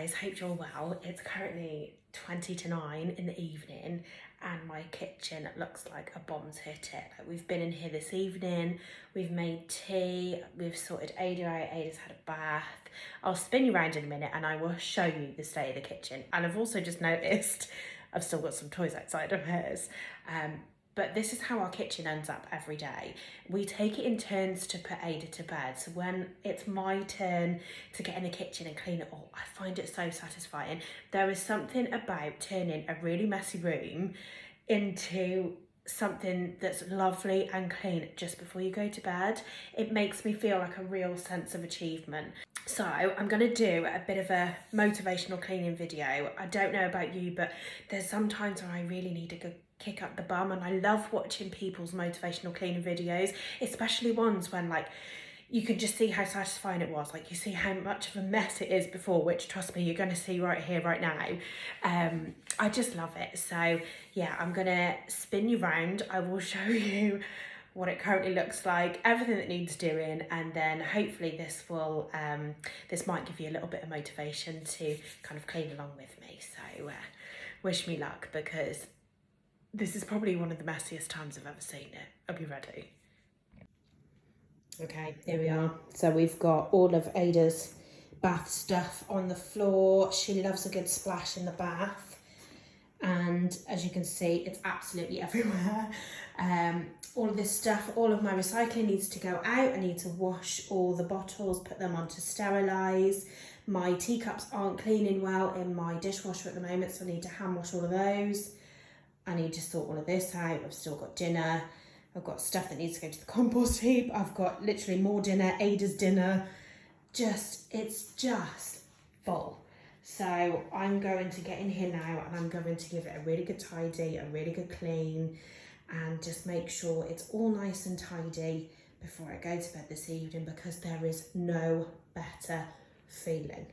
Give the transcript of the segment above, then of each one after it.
guys, hope you're well. It's currently 20 to 9 in the evening and my kitchen looks like a bomb's hit it. Like, we've been in here this evening, we've made tea, we've sorted Ada out, Ada's had a bath. I'll spin you around in a minute and I will show you the state of the kitchen. And I've also just noticed I've still got some toys outside of hers. But this is how our kitchen ends up every day. We take it in turns to put Ada to bed. So when it's my turn to get in the kitchen and clean it all, I find it so satisfying. There is something about turning a really messy room into something that's lovely and clean just before you go to bed. It makes me feel like a real sense of achievement. So I'm going to do a bit of a motivational cleaning video. I don't know about you, but there's some times where I really need a good kick up the bum, and I love watching people's motivational cleaning videos, especially ones when like you can just see how satisfying it was. Like, you see how much of a mess it is before, which, trust me, you're going to see right here, right now. I just love it. So yeah, I'm going to spin you round. I will show you what it currently looks like, everything that needs doing, and then hopefully this will this might give you a little bit of motivation to kind of clean along with me. So wish me luck, because this is probably one of the messiest times I've ever seen it. Are you ready? Okay, here we are. So we've got all of Ada's bath stuff on the floor. She loves a good splash in the bath. And as you can see, it's absolutely everywhere. All of this stuff, all of my recycling needs to go out. I need to wash all the bottles, put them on to sterilise. My teacups aren't cleaning well in my dishwasher at the moment, so I need to hand wash all of those. I need to sort all of this out. I've still got dinner. I've got stuff that needs to go to the compost heap. I've got literally more dinner, Ada's dinner. It's just full. So I'm going to get in here now and I'm going to give it a really good tidy, a really good clean, and just make sure it's all nice and tidy before I go to bed this evening, because there is no better feeling.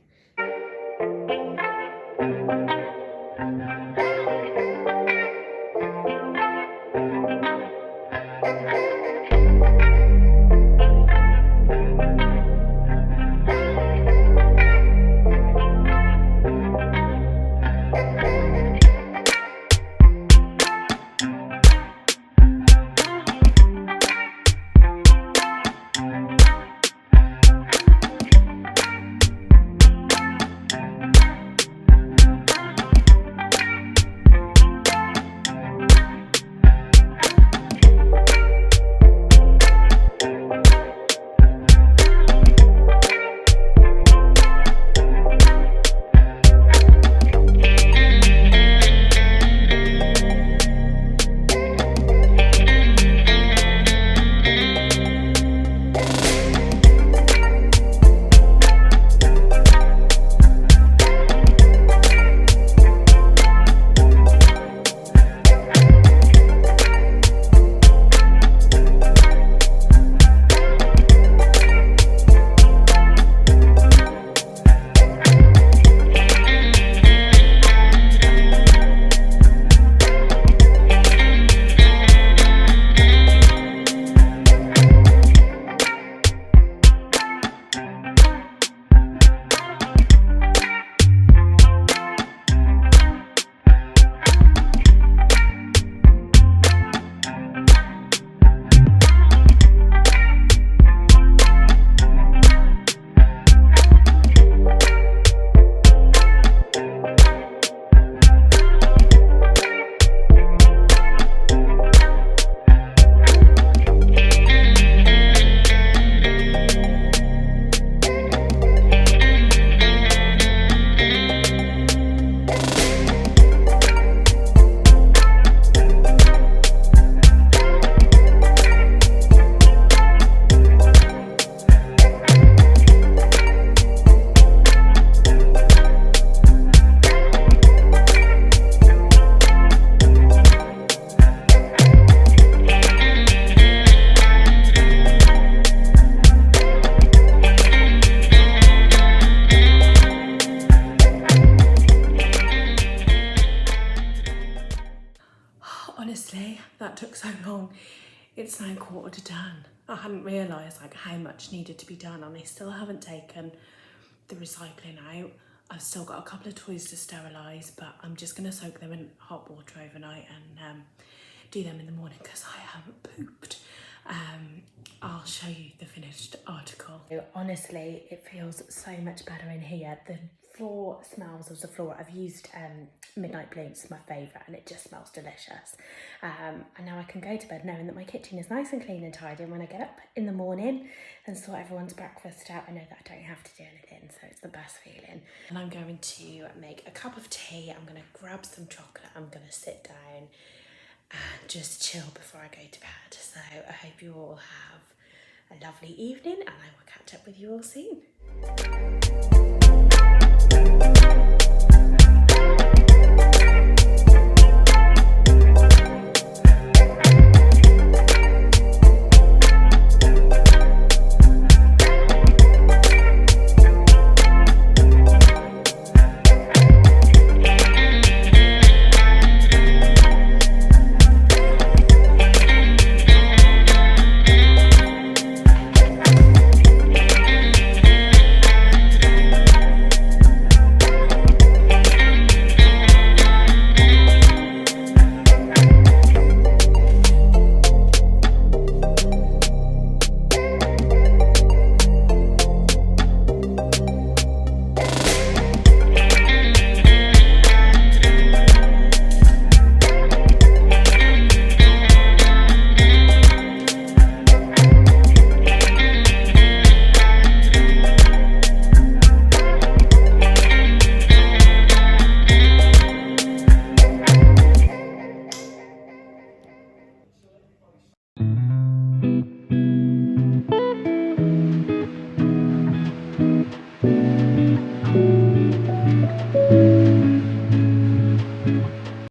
Honestly, that took so long. It's now 10:15. I hadn't realised like how much needed to be done, and I still haven't taken the recycling out. I've still got a couple of toys to sterilise, but I'm just going to soak them in hot water overnight and do them in the morning because I haven't pooped. I'll show you the finished article. Honestly, it feels so much better in here. The floor smells of the floor. I've used Midnight Bloom, it's my favourite, and it just smells delicious. And now I can go to bed knowing that my kitchen is nice and clean and tidy, and when I get up in the morning and sort everyone's breakfast out, I know that I don't have to do anything, so it's the best feeling. And I'm going to make a cup of tea, I'm going to grab some chocolate, I'm going to sit down and just chill before I go to bed. So I hope you all have a lovely evening, and I will catch up with you all soon.